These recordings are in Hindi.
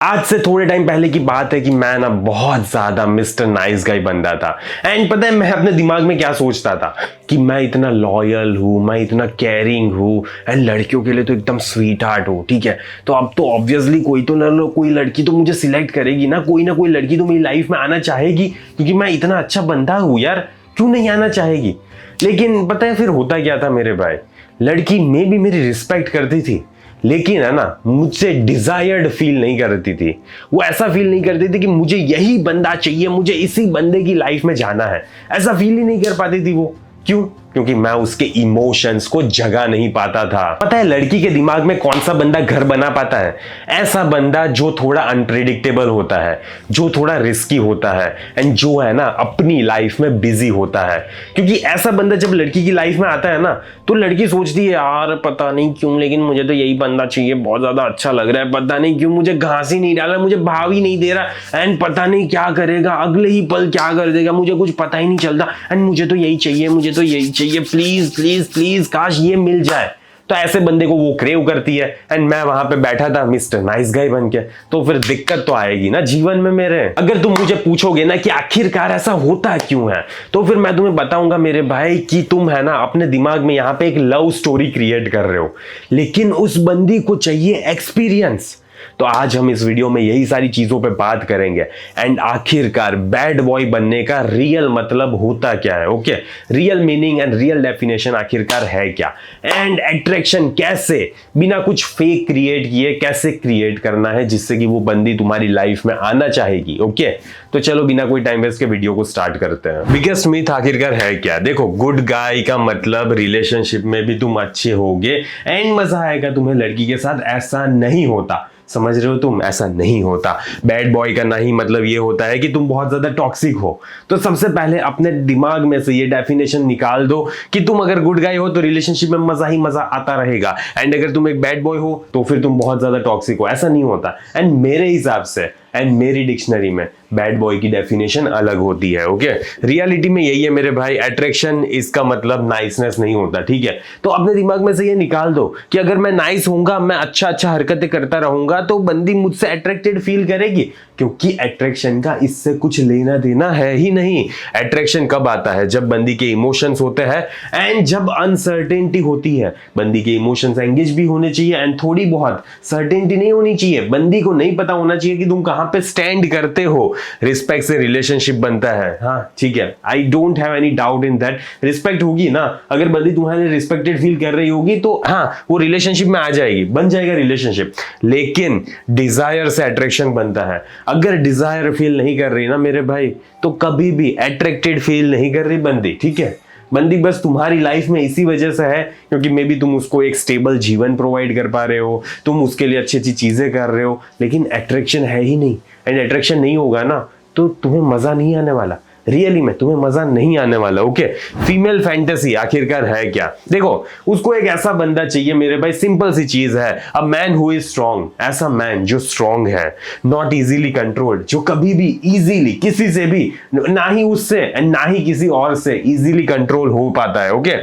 आज से थोड़े टाइम पहले की बात है कि मैं ना बहुत ज्यादा मिस्टर नाइस गाय बंदा था। एंड पता है मैं अपने दिमाग में क्या सोचता था कि मैं इतना लॉयल हूं, मैं इतना केयरिंग हूं एंड लड़कियों के लिए तो एकदम स्वीट हार्ट हूं। ठीक है, तो अब तो ऑब्वियसली कोई लड़की तो मुझे सिलेक्ट करेगी ना कोई लड़की तो मेरी लाइफ में आना चाहेगी, क्योंकि मैं इतना अच्छा बंदा हूं यार, क्यों नहीं आना चाहेगी। लेकिन पता है फिर होता क्या था मेरे भाई, लड़की में भी मेरी रिस्पेक्ट करती थी, लेकिन है ना मुझसे डिजायर्ड फील नहीं करती थी। वो ऐसा फील नहीं करती थी कि मुझे यही बंदा चाहिए, मुझे इसी बंदे की लाइफ में जाना है, ऐसा फील ही नहीं कर पाती थी वो। क्यों? क्योंकि मैं उसके इमोशंस को जगा नहीं पाता था। पता है लड़की के दिमाग में कौन सा बंदा घर बना पाता है? ऐसा बंदा जो थोड़ा अनप्रेडिक्टेबल होता है, जो थोड़ा रिस्की होता है एंड जो है ना अपनी लाइफ में बिजी होता है। क्योंकि ऐसा बंदा जब लड़की की लाइफ में आता है ना, तो लड़की सोचती है यार पता नहीं क्यों, लेकिन मुझे तो यही बंदा चाहिए, बहुत ज्यादा अच्छा लग रहा है, पता नहीं क्यों मुझे घास ही नहीं डाला, मुझे भाव ही नहीं दे रहा एंड पता नहीं क्या करेगा, अगले ही पल क्या कर देगा, मुझे कुछ पता ही नहीं चलता एंड मुझे तो यही चाहिए, मुझे तो यही चाहिए, प्लीज प्लीज प्लीज काश ये मिल जाए। तो ऐसे बंदे को वो क्रेव करती है एंड मैं वहां पे बैठा था मिस्टर नाइस गाय बन के। तो फिर दिक्कत तो आएगी ना जीवन में मेरे। अगर तुम मुझे पूछोगे ना कि आखिरकार ऐसा होता क्यों है, तो फिर मैं तुम्हें बताऊंगा मेरे भाई कि तुम है ना अपने दिमाग में यहां पे एक लव स्टोरी क्रिएट कर रहे हो, लेकिन उस बंदी को चाहिए एक्सपीरियंस। तो आज हम इस वीडियो में यही सारी चीजों पे बात करेंगे एंड आखिरकार बैड बॉय बनने का रियल मतलब होता क्या है। Okay, real meaning and real definition आखिरकार है क्या, एंड अट्रैक्शन कैसे बिना कुछ फेक क्रिएट किए कैसे क्रिएट करना है जिससे कि वो बंदी तुम्हारी लाइफ में आना चाहेगी। ओके, तो चलो बिना कोई टाइम वेस्ट के वीडियो को स्टार्ट करते हैं। बिगेस्ट मिथ आखिरकार है क्या? देखो, गुड गाय का मतलब रिलेशनशिप में भी तुम अच्छे होगे एंड मजा आएगा तुम्हें लड़की के साथ, ऐसा नहीं होता। समझ रहे हो तुम? ऐसा नहीं होता। बैड बॉय का नहीं मतलब ये होता है कि तुम बहुत ज्यादा टॉक्सिक हो। तो सबसे पहले अपने दिमाग में से ये डेफिनेशन निकाल दो कि तुम अगर गुड गाय हो तो रिलेशनशिप में मजा ही मजा आता रहेगा एंड अगर तुम एक बैड बॉय हो तो फिर तुम बहुत ज्यादा टॉक्सिक हो। ऐसा नहीं होता। एंड मेरे हिसाब से एंड मेरी डिक्शनरी में बैड बॉय की डेफिनेशन अलग होती है। ओके, रियलिटी में यही है मेरे भाई। अट्रैक्शन इसका मतलब नाइसनेस नहीं होता। ठीक है, तो अपने दिमाग में से ये निकाल दो कि अगर मैं नाइस होऊंगा, मैं अच्छा हरकतें करता रहूंगा तो बंदी मुझसे अट्रैक्टेड फील करेगी, क्योंकि अट्रैक्शन का इससे कुछ लेना देना है ही नहीं। अट्रैक्शन कब आता है? जब बंदी के इमोशंस होते हैं एंड जब अनसर्टेनिटी होती है। बंदी के इमोशंस एंगेज भी होने चाहिए एंड थोड़ी बहुत सर्टेनिटी नहीं होनी चाहिए। बंदी को नहीं पता होना चाहिए कि तुम कहां पे स्टैंड करते हो। रिस्पेक्ट से रिलेशनशिप बनता है। हाँ ठीक है, I don't have any doubt in that. Respect होगी ना, अगर बंदी तुम्हारे रिस्पेक्टेड फील कर रही होगी तो हाँ वो रिलेशनशिप में आ जाएगी, बन जाएगा रिलेशनशिप। लेकिन डिजायर से अट्रैक्शन बनता है। अगर डिजायर फील नहीं कर रही ना मेरे भाई, तो कभी भी अट्रैक्टेड फील नहीं कर रही बंदी। ठीक है, बंदी बस तुम्हारी लाइफ में इसी वजह से है क्योंकि मे बी तुम उसको एक स्टेबल जीवन प्रोवाइड कर पा रहे हो, तुम उसके लिए अच्छी अच्छी चीजें कर रहे हो, लेकिन अट्रैक्शन है ही नहीं। एंड अट्रैक्शन नहीं होगा ना तो तुम्हें मजा नहीं आने वाला। रियली में तुम्हें मजा नहीं आने वाला। ओके, फीमेल फैंटेसी आखिरकार है क्या? देखो, उसको एक ऐसा बंदा चाहिए मेरे भाई, सिंपल सी चीज है, a man who is strong. ऐसा मैन जो स्ट्रांग है, नॉट इजीली कंट्रोल्ड, जो कभी भी इजीली किसी से भी, ना ही उससे एंड ना ही किसी और से इजीली कंट्रोल हो पाता है। ओके,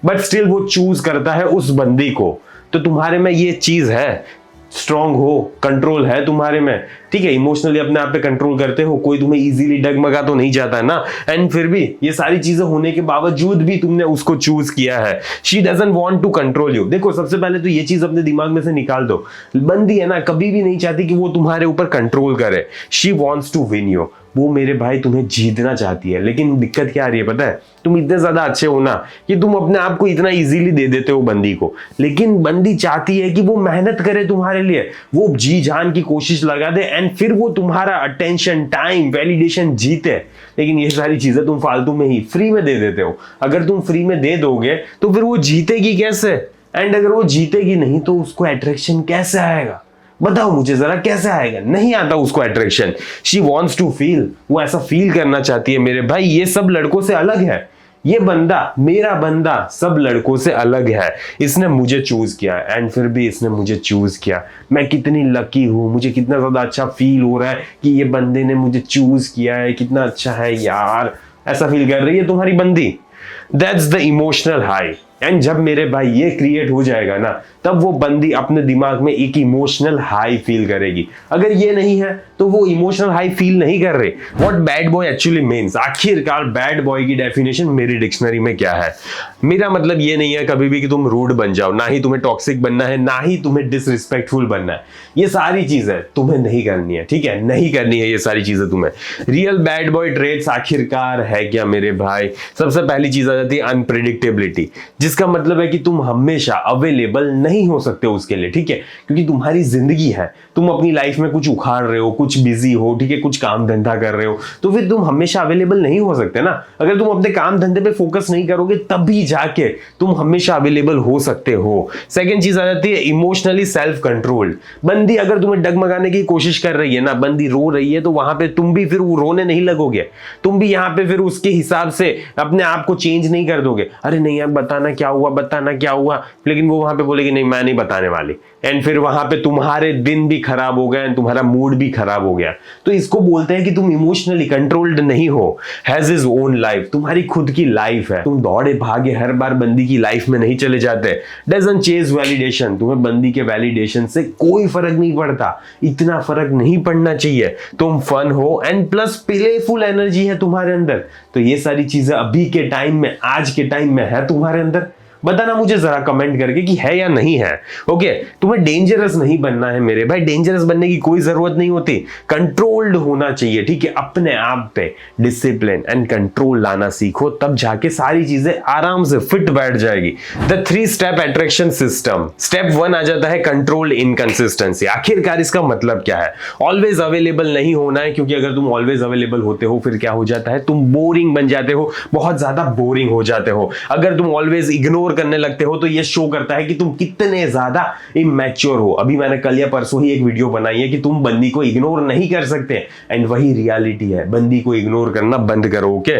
बट स्टिल वो चूज करता है उस बंदी को। तो तुम्हारे में ये चीज है, स्ट्रांग हो, कंट्रोल है तुम्हारे में। ठीक है, इमोशनली अपने आप पे कंट्रोल करते हो, कोई तुम्हें इजीली डगमगा तो नहीं जाता है ना। एंड फिर भी ये सारी चीजें होने के बावजूद भी तुमने उसको चूज किया है। She doesn't want to control you. देखो, सबसे पहले तो ये चीज अपने दिमाग में से निकाल दो, बंदी है ना कभी भी नहीं चाहती कि वो तुम्हारे ऊपर कंट्रोल करे। She wants to win you. वो मेरे भाई तुम्हें जीतना चाहती है। लेकिन दिक्कत क्या आ रही है पता है? तुम इतने ज्यादा अच्छे हो ना कि तुम अपने आप को इतना इजीली दे देते हो बंदी को, लेकिन बंदी चाहती है कि वो मेहनत करे तुम्हारे लिए, वो जी जान की कोशिश लगा दे एंड फिर वो तुम्हारा अटेंशन, टाइम, वैलिडेशन जीते। लेकिन ये सारी चीजें तुम फालतू में ही फ्री में दे देते हो। अगर तुम फ्री में दे दोगे तो फिर वो जीतेगी कैसे? एंड अगर वो जीतेगी नहीं तो उसको अट्रैक्शन कैसे आएगा? बताओ मुझे जरा, कैसे आएगा? नहीं आता उसको attraction. She wants to feel, वो ऐसा फील करना चाहती है मेरे भाई। ये सब लड़कों से अलग है। ये बंदा, मेरा बंदा, सब लड़कों से अलग है। इसने मुझे चूज किया एंड फिर भी इसने मुझे चूज किया। मैं कितनी लकी हूं, मुझे कितना ज्यादा अच्छा फील हो रहा है कि ये बंदे ने मुझे चूज किया है। कितना अच्छा है यार, ऐसा फील कर रही है तुम्हारी बंदी। That's the emotional high. And जब मेरे भाई ये क्रिएट हो जाएगा ना, तब वो बंदी अपने दिमाग में एक इमोशनल हाई फील करेगी। अगर ये नहीं है तो वो इमोशनल हाई फील नहीं कर रहे। What bad boy actually means, आखिरकार बैड बॉय की डेफिनेशन मेरी डिक्शनरी में क्या है? मेरा मतलब ये नहीं है कभी भी कि तुम रूड बन जाओ, ना ही तुम्हें टॉक्सिक बनना है, ना ही तुम्हें डिसरिस्पेक्टफुल बनना है। ये सारी चीजें तुम्हें नहीं करनी है, ठीक है? नहीं करनी है ये सारी चीजें तुम्हें। रियल बैड बॉय ट्रेट्स आखिरकार है क्या मेरे भाई? सबसे पहली चीज आ जाती है अनप्रेडिक्टेबिलिटी, जिसका मतलब है कि तुम हमेशा अवेलेबल नहीं हो सकते उसके लिए, ठीक है? क्योंकि तुम्हारी जिंदगी है, तुम अपनी लाइफ में कुछ उखाड़ रहे हो, कुछ बिजी हो, ठीक है, कुछ काम धंधा कर रहे हो, तो फिर तुम हमेशा अवेलेबल नहीं हो सकते ना। अगर तुम अपने काम धंधे पे फोकस नहीं करोगे तभी जाके तुम हमेशा अवेलेबल हो सकते हो। सेकंड चीज आ जाती है इमोशनली सेल्फ कंट्रोल्ड। बंदी अगर तुम्हें डगमगाने की कोशिश कर रही है ना, बंदी रो रही है, तो वहां पे तुम भी फिर रोने नहीं लगोगे, तुम भी यहाँ पे फिर उसके हिसाब से अपने आप को चेंज नहीं कर दोगे। अरे नहीं यार बताना क्या हुआ, बताना क्या हुआ, लेकिन वो वहां पे बोलेगी नहीं मैं नहीं बताने वाली, एंड फिर वहां पे तुम्हारे दिन भी खराब हो गए एंड तुम्हारा मूड भी खराब हो गया। तो इसको बोलते हैं कि तुम इमोशनली कंट्रोल्ड नहीं हो। हैज हिज ओन लाइफ, तुम्हारी खुद की लाइफ है, तुम दौड़े भागे हर बार बंदी की लाइफ में नहीं चले जाते। डजंट चेज वैलिडेशन, तुम्हें बंदी के वैलिडेशन से कोई फर्क नहीं पड़ता, इतना फर्क नहीं पड़ना चाहिए। तुम फन हो एंड प्लस प्लेफुल एनर्जी है तुम्हारे अंदर। तो ये सारी चीजें अभी के टाइम में, आज के टाइम में है तुम्हारे अंदर? बताना मुझे जरा कमेंट करके कि है या नहीं है। ओके, तुम्हें डेंजरस नहीं बनना है मेरे भाई, डेंजरस बनने की कोई जरूरत नहीं होती, कंट्रोल्ड होना चाहिए, ठीक है? अपने आप पे डिसिप्लिन एंड कंट्रोल लाना सीखो, तब जाके सारी चीजें आराम से फिट बैठ जाएगी। The 3 step attraction system. Step 1 आ जाता है कंट्रोल इनकंसिस्टेंसी। आखिरकार इसका मतलब क्या है? ऑलवेज अवेलेबल नहीं होना है, क्योंकि अगर तुम ऑलवेज अवेलेबल होते हो फिर क्या हो जाता है? तुम बोरिंग बन जाते हो, बहुत ज्यादा बोरिंग हो जाते हो। अगर तुम ऑलवेज इग्नोर करने लगते हो तो ये शो करता है कि तुम कितने ज्यादा इमैच्योर हो। अभी मैंने कल या परसों ही एक वीडियो बनाई है कि तुम बंदी को इग्नोर नहीं कर सकते, एंड वही रियलिटी है। बंदी को इग्नोर करना बंद करो, ओके?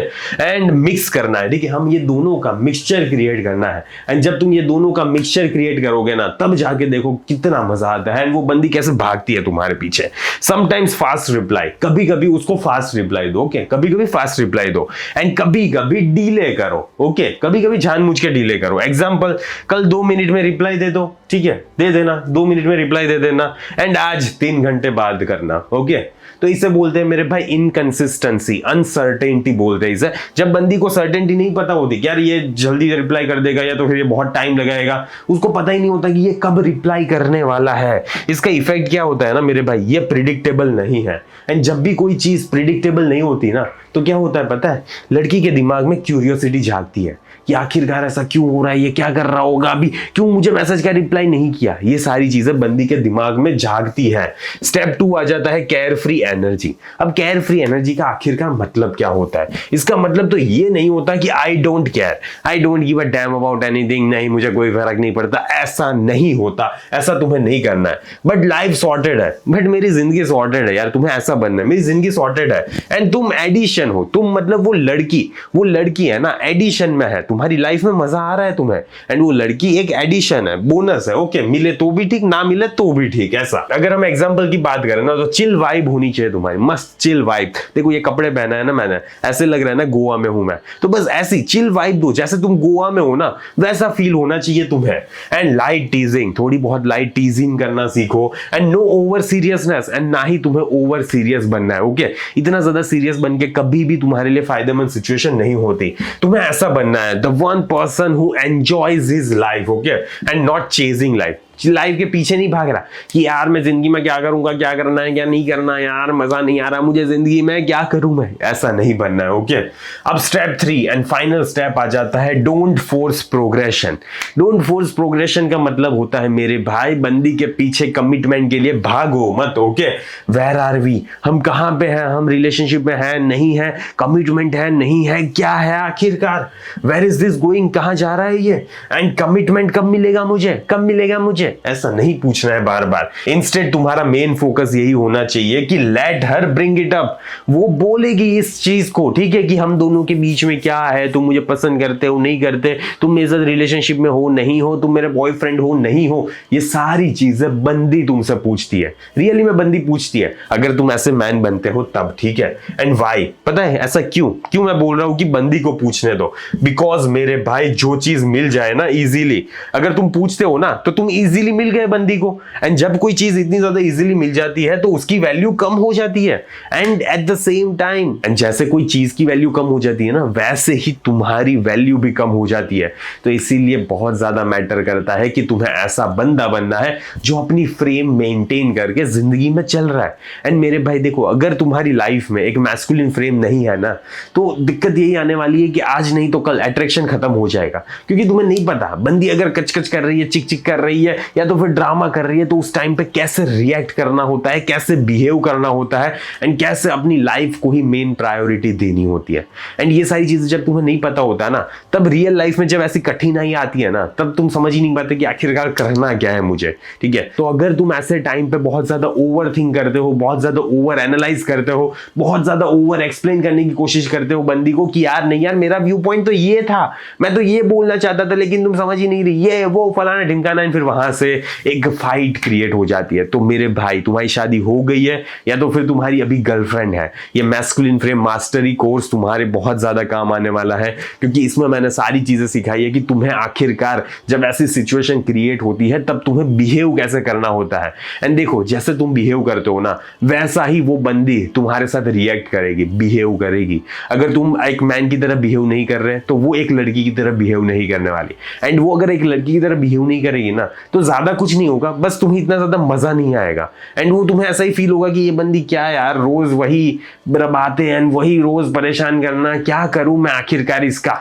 एंड मिक्स करना है, ठीक है? हम ये दोनों का मिक्सचर क्रिएट करना है, एंड जब तुम ये दोनों का मिक्सचर क्रिएट करोगे ना, तब जाके देखो कितना मजा आता है, एंड वो बंदी कैसे भागती है तुम्हारे पीछे। समटाइम्स फास्ट रिप्लाई, कभी कभी उसको फास्ट रिप्लाई दो, ओके? कभी कभी फास्ट रिप्लाई दो, एंड कभी कभी डीले करो, ओके? कभी कभी जानबूझ के डीले करो। एग्जाम्पल, कल 2 मिनट में रिप्लाई दे दो, ठीक है? दे देना, 2 मिनट में रिप्लाई दे देना, एंड आज 3 घंटे बाद करना, ओके? तो इसे बोलते हैं मेरे भाई इनकंसिस्टेंसी, अनसर्टेनिटी बोलते हैं इसे। जब बंदी को सर्टेनिटी नहीं पता होती कि यार ये जल्दी रिप्लाई कर देगा या तो फिर ये बहुत टाइम लगाएगा, उसको पता ही नहीं होता कि ये कब रिप्लाई करने वाला है। इसका इफेक्ट क्या होता है ना मेरे भाई, ये प्रिडिक्टेबल नहीं है। एंड जब भी कोई चीज प्रिडिक्टेबल नहीं होती ना, तो क्या होता है पता है? लड़की के दिमाग में क्यूरियोसिटी जागती है कि आखिरकार ऐसा क्यों हो रहा है, ये क्या कर रहा होगा, अभी क्यों मुझे मैसेज का रिप्लाई नहीं किया। ये सारी चीजें बंदी के दिमाग में जागती है। स्टेप 2 आ जाता है केयर फ्री एनर्जी। अब केयर फ्री एनर्जी का आखिरकार मतलब क्या होता है? इसका मतलब तो ये नहीं होता कि I don't care, I don't give a damn about anything, नहीं मुझे कोई फर्क नहीं पड़ता, ऐसा नहीं होता, ऐसा तुम्हें नहीं करना है। बट लाइफ सॉर्टेड है, बट मेरी जिंदगी सॉर्टेड है यार, तुम्हें ऐसा बनना है, मेरी जिंदगी सॉर्टेड है। एंड तुम एडिशन हो, तुम मतलब वो लड़की है ना, एडिशन में है, तुम्हारी लाइफ में मजा आ रहा है तुम्हें, एंड वो लड़की एक एडिशन है, बोनस है, ओके? मिले तो भी ठीक, ना मिले तो भी ठीक। ऐसा अगर हम एग्जांपल की बात करें ना, तो चिल वाइब होनी चाहिए तुम्हारी, मस्त चिल वाइब। देखो ये कपड़े पहना है ना मैंने, ऐसे लग रहा है ना गोवा में हूं मैं, तो बस ऐसी चिल वाइब दो, जैसे तुम गोवा में हो ना वैसा फील होना चाहिए तुम्हें। एंड लाइट टीजिंग, थोड़ी बहुत लाइट टीजिंग करना सीखो, and no over seriousness, and ना ही तुम्हें ओवर सीरियस बनना है, ओके? इतना ज्यादा सीरियस बन के कभी भी तुम्हारे लिए फायदेमंद सिचुएशन नहीं होती। तुम्हें ऐसा बनना है, the one person who enjoys his life, okay, and not chasing life। Life के पीछे नहीं भाग रहा कि यार मैं जिंदगी में क्या करूंगा, क्या करना है, क्या नहीं करना है, यार मजा नहीं आ रहा मुझे जिंदगी में, क्या करूं मैं, ऐसा नहीं बनना है, ओके? अब स्टेप 3 एंड फाइनल स्टेप आ जाता है don't force progression. Don't force progression का मतलब होता है मेरे भाई, बंदी के पीछे कमिटमेंट के लिए भागो मत, ओके? वेयर आर वी, हम कहां पे हैं, हम रिलेशनशिप में है नहीं है, कमिटमेंट है नहीं है, क्या है आखिरकार, वेयर इज दिस गोइंग, कहां जा रहा है ये, एंड कमिटमेंट कब मिलेगा मुझे, कब मिलेगा मुझे? है, ऐसा नहीं पूछना है बार बार। इंस्टेड तुम्हारा मेन फोकस यही होना चाहिए कि let her bring it up. वो बोलेगी इस चीज को, ठीक है, कि हम दोनों के बीच में क्या है, तुम मुझे पसंद करते हो नहीं करते, तुम मेरे साथ रिलेशनशिप में हो नहीं हो, तुम मेरे बॉयफ्रेंड हो नहीं हो, ये सारी चीजें बंदी तुमसे पूछती है, रियली में बंदी पूछती है। अगर तुम ऐसे मैन बनते हो तब, ठीक है। एंड वाई, पता है ऐसा क्यों मैं बोल रहा हूं कि बंदी को पूछने दो? बिकॉज मेरे भाई जो चीज मिल जाए ना इजीली, अगर तुम पूछते हो ना तो तुम इजीली मिल गए बंदी को। एंड जब कोई चीज इतनी ज्यादा इजीली मिल जाती है तो उसकी वैल्यू कम हो जाती है। And at the same time, and जैसे कोई चीज की वैल्यू कम हो जाती है ना, वैसे ही तुम्हारी वैल्यू भी कम हो जाती है। तो इसीलिए बहुत ज्यादा मैटर करता है कि तुम्हें ऐसा बंदा बनना है जो अपनी फ्रेम मेंटेन करके जिंदगी में चल रहा है। एंड मेरे भाई देखो, अगर तुम्हारी लाइफ में एक मैस्कुलिन फ्रेम नहीं है ना, तो दिक्कत यही आने वाली है कि आज नहीं तो कल अट्रैक्शन खत्म हो जाएगा। क्योंकि तुम्हें नहीं पता बंदी अगर कचकच कर रही है, चिक चिक कर रही है, या तो फिर ड्रामा कर रही है, तो उस टाइम पे कैसे रिएक्ट करना होता है, कैसे बिहेव करना होता है, एंड कैसे अपनी लाइफ को ही मेन प्रायोरिटी देनी होती है। एंड ये सारी चीजें जब तुम्हें नहीं पता होता है ना, तब रियल लाइफ में जब ऐसी कठिनाई आती है ना, तब तुम समझ ही नहीं पाते कि आखिरकार करना क्या है मुझे, ठीक है। तो अगर तुम ऐसे टाइम पे बहुत ज्यादा ओवर थिंक करते हो, बहुत ज्यादा ओवर एनालाइज करते हो, बहुत ज्यादा ओवर एक्सप्लेन करने की कोशिश करते हो बंदी को कि यार नहीं यार, मेरा व्यू पॉइंट तो ये था, मैं तो ये बोलना चाहता था, लेकिन तुम समझ ही नहीं रही, ये वो फलाना ढिमकाना, फिर वहां से एक फाइट क्रिएट हो जाती है। तो मेरे भाई, तुम्हारी शादी हो गई है या तो फिर तुम्हारी अभी गर्लफ्रेंड है, ये मैस्कुलिन फ्रेम मास्टरी कोर्स तुम्हारे बहुत ज्यादा काम आने वाला है, क्योंकि इसमें मैंने सारी चीजें सिखाई है कि तुम्हें आखिरकार जब ऐसी सिचुएशन क्रिएट होती है तब तुम्हें बिहेव कैसे करना होता है। एंड देखो, जैसे तुम बिहेव करते हो ना, वैसा ही वो बंदी तुम्हारे साथ रिएक्ट करेगी, बिहेव करेगी। अगर तुम एक मैन की तरह बिहेव नहीं कर रहे तो वो एक लड़की की तरह बिहेव नहीं करने वाली। एंड वो अगर एक लड़की की तरह बिहेव नहीं करेगी ना, तो ज्यादा कुछ नहीं होगा, बस तुम्हें इतना ज्यादा मजा नहीं आएगा। एंड वो तुम्हें ऐसा ही फील होगा कि ये बंदी क्या है यार, रोज वही बातें एंड वही रोज परेशान करना, क्या करूं मैं आखिरकार इसका,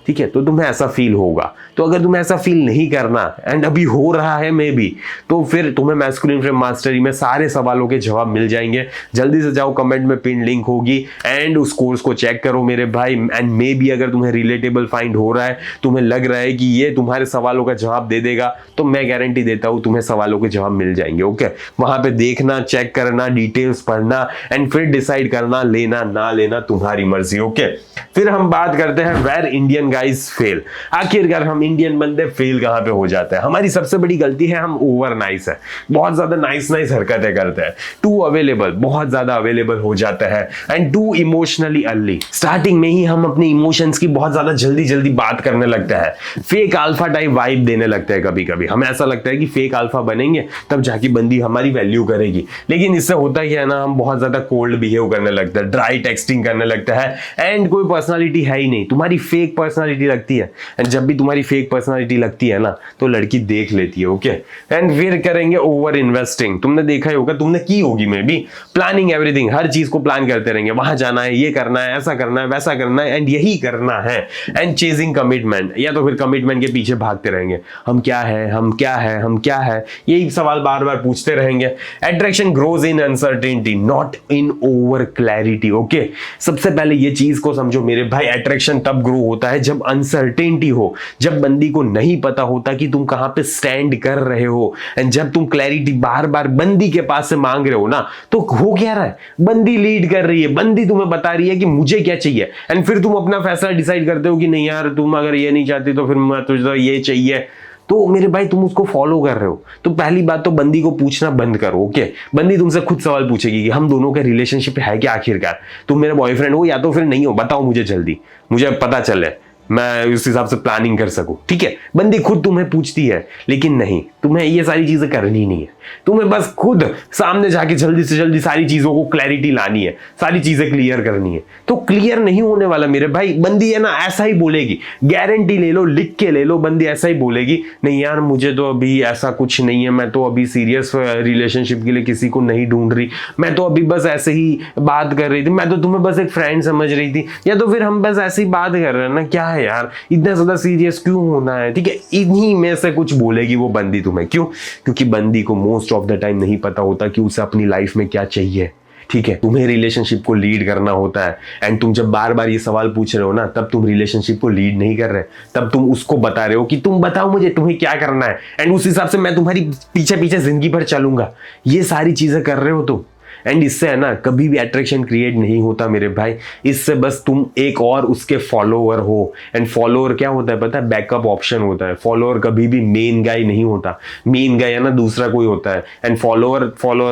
ठीक है। तो तुम्हें ऐसा फील होगा। तो अगर तुम्हें ऐसा फील नहीं करना, एंड अभी हो रहा है मे बी, तो फिर तुम्हें मैस्कुलिन फ्रेम मास्टरी में सारे सवालों के जवाब मिल जाएंगे। जल्दी से जाओ, कमेंट में पिन लिंक होगी, एंड उस कोर्स को चेक करो मेरे भाई। एंड मे बी अगर तुम्हें रिलेटेबल फाइंड हो रहा है, तुम्हें लग रहा है कि ये तुम्हारे सवालों का जवाब दे देगा, तो मैं गारंटी देता हूं तुम्हें सवालों के जवाब मिल जाएंगे। ओके, वहां पे देखना, चेक करना, डिटेल्स पढ़ना, एंड फिर डिसाइड करना, लेना ना लेना तुम्हारी मर्जी। ओके, फिर हम बात करते हैं वेयर इंडियन गाइस फेल। आखिरकार हम इंडियन बंदे फेल कहां पे हो जाते हैं? हमारी सबसे बड़ी गलती है, हम ओवर नाइस है, बहुत ज्यादा नाइस हरकतें करते हैं, टू अवेलेबल, बहुत ज्यादा अवेलेबल हो जाते हैं, and too emotionally early. Starting में ही हम अपने इमोशंस की बहुत ज्यादा जल्दी बात करने लगते हैं, फेक अल्फा टाइप वाइब देने लगते हैं। कभी कभी हमें ऐसा लगता है कि फेक अल्फा बनेंगे तब जाके बंदी हमारी वैल्यू करेगी, लेकिन इससे होता क्या है ना, हम बहुत ज्यादा कोल्ड बिहेव करने लगते हैं, ड्राई टेक्सटिंग करने लगता है, एंड कोई पर्सनालिटी है ही नहीं, तुम्हारी फेक पर्सनालिटी लगती है। एंड जब भी तुम्हारी फेक पर्सनालिटी लगती है ना, तो लड़की देख लेती है। ओके, एंड फिर करेंगे ओवर इन्वेस्टिंग। तुमने देखा ही होगा, तुमने की होगी मे बी, प्लानिंग एवरीथिंग, हर चीज को प्लान करते रहेंगे, वहां जाना है, ये करना है, ऐसा करना है, वैसा करना है, एंड यही करना है। एंड चेजिंग कमिटमेंट, या तो फिर कमिटमेंट के पीछे भागते रहेंगे, हम क्या है, हम क्या है, हम क्या है, यही सवाल बार बार पूछते रहेंगे। Attraction grows in uncertainty, not in over clarity. Okay, सबसे पहले ये चीज को समझो मेरे भाई, अट्रैक्शन तब ग्रो होता है जब अनसर्टेनिटी हो, जब बंदी को नहीं पता होता कि तुम कहां पे स्टैंड कर रहे हो। एंड जब तुम क्लैरिटी बार बार बंदी के पास से मांग रहे हो ना, तो हो क्या रहा है, बंदी लीड कर रही है, बंदी तुम्हें बता रही है कि मुझे क्या चाहिए, एंड फिर तुम अपना फैसला डिसाइड करते हो कि नहीं यार, तुम अगर ये नहीं चाहती तो फिर मैं तुझे ये चाहिए। तो मेरे भाई, तुम उसको फॉलो कर रहे हो। तो पहली बात तो बंदी को पूछना बंद करो। ओके, बंदी तुमसे खुद सवाल पूछेगी कि हम दोनों के रिलेशनशिप है क्या आखिरकार, तुम मेरे बॉयफ्रेंड हो या तो फिर नहीं हो, बताओ मुझे जल्दी, मुझे पता चले, मैं उस हिसाब से प्लानिंग कर सकूं। ठीक है, बंदी खुद तुम्हें पूछती है, लेकिन नहीं, तुम्हें ये सारी चीजें करनी नहीं है, तुम्हें बस खुद सामने जाके जल्दी से जल्दी सारी चीजों को क्लैरिटी लानी है, सारी चीजें क्लियर करनी है। तो क्लियर नहीं होने वाला मेरे भाई, बंदी है ना ऐसा ही बोलेगी, गारंटी ले लो, लिख के ले लो, बंदी ऐसा ही बोलेगी, नहीं यार मुझे तो अभी ऐसा कुछ नहीं है, मैं तो अभी सीरियस रिलेशनशिप के लिए किसी को नहीं ढूंढ रही, मैं तो अभी बस ऐसे ही बात कर रही थी, मैं तो तुम्हें बस एक फ्रेंड समझ रही थी, या तो फिर हम बस ऐसे ही बात कर रहे हैं ना, क्या है यार इतना ज्यादा सीरियस क्यों होना है। ठीक है, इन्हीं में से कुछ बोलेगी वो बंदी तुम्हें। क्यों? क्योंकि बंदी को मोस्ट ऑफ द टाइम नहीं पता होता कि उसे अपनी लाइफ में क्या चाहिए। ठीक है, तुम्हें रिलेशनशिप को लीड करना होता है एंड तुम जब बार बार ये सवाल पूछ रहे हो ना, तब तुम रिलेशनशिप को लीड नहीं कर रहे, तब तुम उसको बता रहे हो कि तुम बताओ मुझे तुम्हें क्या करना है एंड उस हिसाब से मैं तुम्हारी पीछे पीछे जिंदगी भर चलूंगा। ये सारी चीजें कर रहे हो तुम एंड इससे है ना कभी भी अट्रैक्शन क्रिएट नहीं होता मेरे भाई। इससे बस तुम एक और उसके फॉलोअर हो एंड फॉलोअर क्या होता है पता है, बैकअप ऑप्शन होता है। फॉलोअर कभी भी मेन गाय नहीं होता, मेन गाय है ना दूसरा कोई होता है एंड फॉलोअर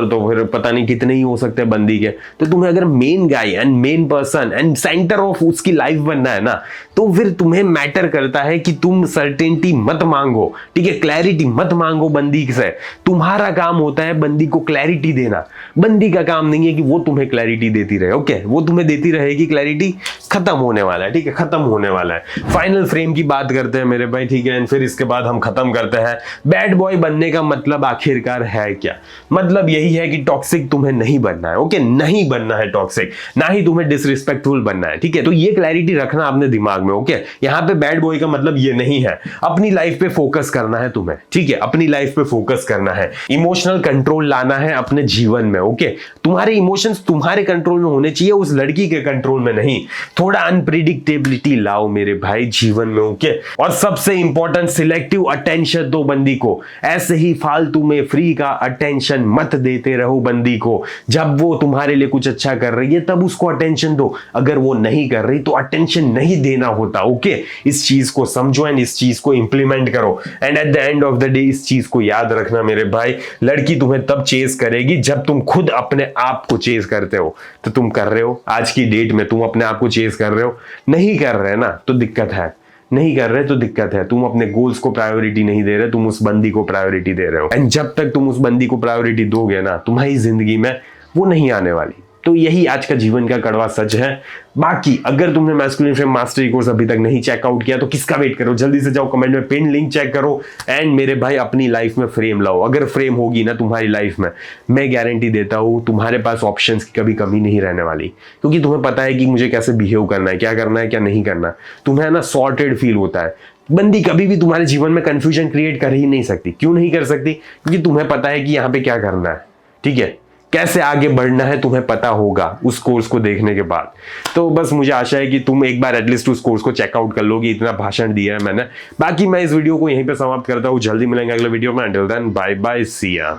तो फिर पता नहीं कितने ही हो सकते हैं बंदी के। तो तुम्हें अगर main guy and main person and centre of उसकी लाइफ बनना है ना, तो फिर तुम्हें मैटर करता है कि तुम सर्टेनिटी मत मांगो, ठीक है, क्लैरिटी मत मांगो बंदी से। तुम्हारा काम होता है बंदी को क्लैरिटी देना, बंदी का काम नहीं है कि वो तुम्हें क्लैरिटी देती रहे। ओके, वो तुम्हें देती रहेगी क्लैरिटी, खत्म होने वाला है, ठीक है, खत्म होने वाला है। फाइनल फ्रेम की बात करते हैं मेरे भाई, ठीक है, एंड फिर इसके बाद हम खत्म करते हैं। बैड बॉय बनने का मतलब आखिरकार है क्या? मतलब यही है कि टॉक्सिक तुम्हें नहीं बनना है। ओके, नहीं बनना है टॉक्सिक, ना ही तुम्हें डिसरिस्पेक्टफुल बनना है, ठीक है। तो ये क्लैरिटी रखना अपने दिमाग में। ओके, यहाँ पे बैड बॉय का मतलब ये नहीं है। अपनी लाइफ पे फोकस करना है तुम्हें, ठीक है, अपनी लाइफ पे फोकस करना है, इमोशनल कंट्रोल लाना है अपने जीवन में। ओके, तुम्हारे इमोशंस तुम्हारे कंट्रोल में होने चाहिए, उस लड़की के कंट्रोल में नहीं। थोड़ा अनप्रिडिक्टेबिलिटी लाओ मेरे भाई जीवन में। ओके, और सबसे इंपॉर्टेंट, सिलेक्टिव अटेंशन दो बंदी को। ऐसे ही फालतू में फ्री का अटेंशन मत देते रहो बंदी को। जब वो तुम्हारे लिए कुछ अच्छा कर रही है तब उसको अटेंशन दो, अगर वो नहीं कर रही तो अटेंशन नहीं देना होता। ओके, इस चीज को समझो एंड इस चीज को इंप्लीमेंट करो and at the end of the day इस चीज को याद रखना मेरे भाई, लड़की तुम्हें तब चेस करेगी जब तुम खुद अपने आप को चेस करते हो। तो तुम कर रहे हो आज की डेट में, तुम अपने आप को चेस कर रहे हो? नहीं कर रहे ना, तो दिक्कत है। नहीं कर रहे तो दिक्कत है, तुम अपने गोल्स को प्रायोरिटी नहीं दे रहे, तुम उस बंदी को प्रायोरिटी दे रहे हो एंड जब तक तुम उस बंदी को प्रायोरिटी दोगे ना, तुम्हारी जिंदगी में वो नहीं आने वाली। तो यही आज का जीवन का कड़वा सच है। बाकी अगर तुमने मैस्कुलिन फ्रेम मास्टरी कोर्स अभी तक नहीं चेकआउट किया तो किसका वेट करो, जल्दी से जाओ, कमेंट में पिन लिंक चेक करो एंड मेरे भाई अपनी लाइफ में फ्रेम लाओ। अगर फ्रेम होगी ना तुम्हारी लाइफ में, मैं गारंटी देता हूं तुम्हारे पास ऑप्शंस की कभी कमी नहीं रहने वाली, क्योंकि तुम्हें पता है कि मुझे कैसे बिहेव करना है, क्या करना है, क्या नहीं करना। तुम्हें ना सॉर्टेड फील होता है। बंदी कभी भी तुम्हारे जीवन में कंफ्यूजन क्रिएट कर ही नहीं सकती। क्यों नहीं कर सकती? क्योंकि तुम्हें पता है कि यहाँ पे क्या करना है, ठीक है, कैसे आगे बढ़ना है तुम्हें पता होगा उस कोर्स को देखने के बाद। तो बस मुझे आशा है कि तुम एक बार एटलीस्ट उस कोर्स को चेकआउट कर लोगे। इतना भाषण दिया है मैंने। बाकी मैं इस वीडियो को यहीं पे समाप्त करता हूँ, जल्दी मिलेंगे अगले वीडियो में। अंटिल देन बाय बाय, सी या।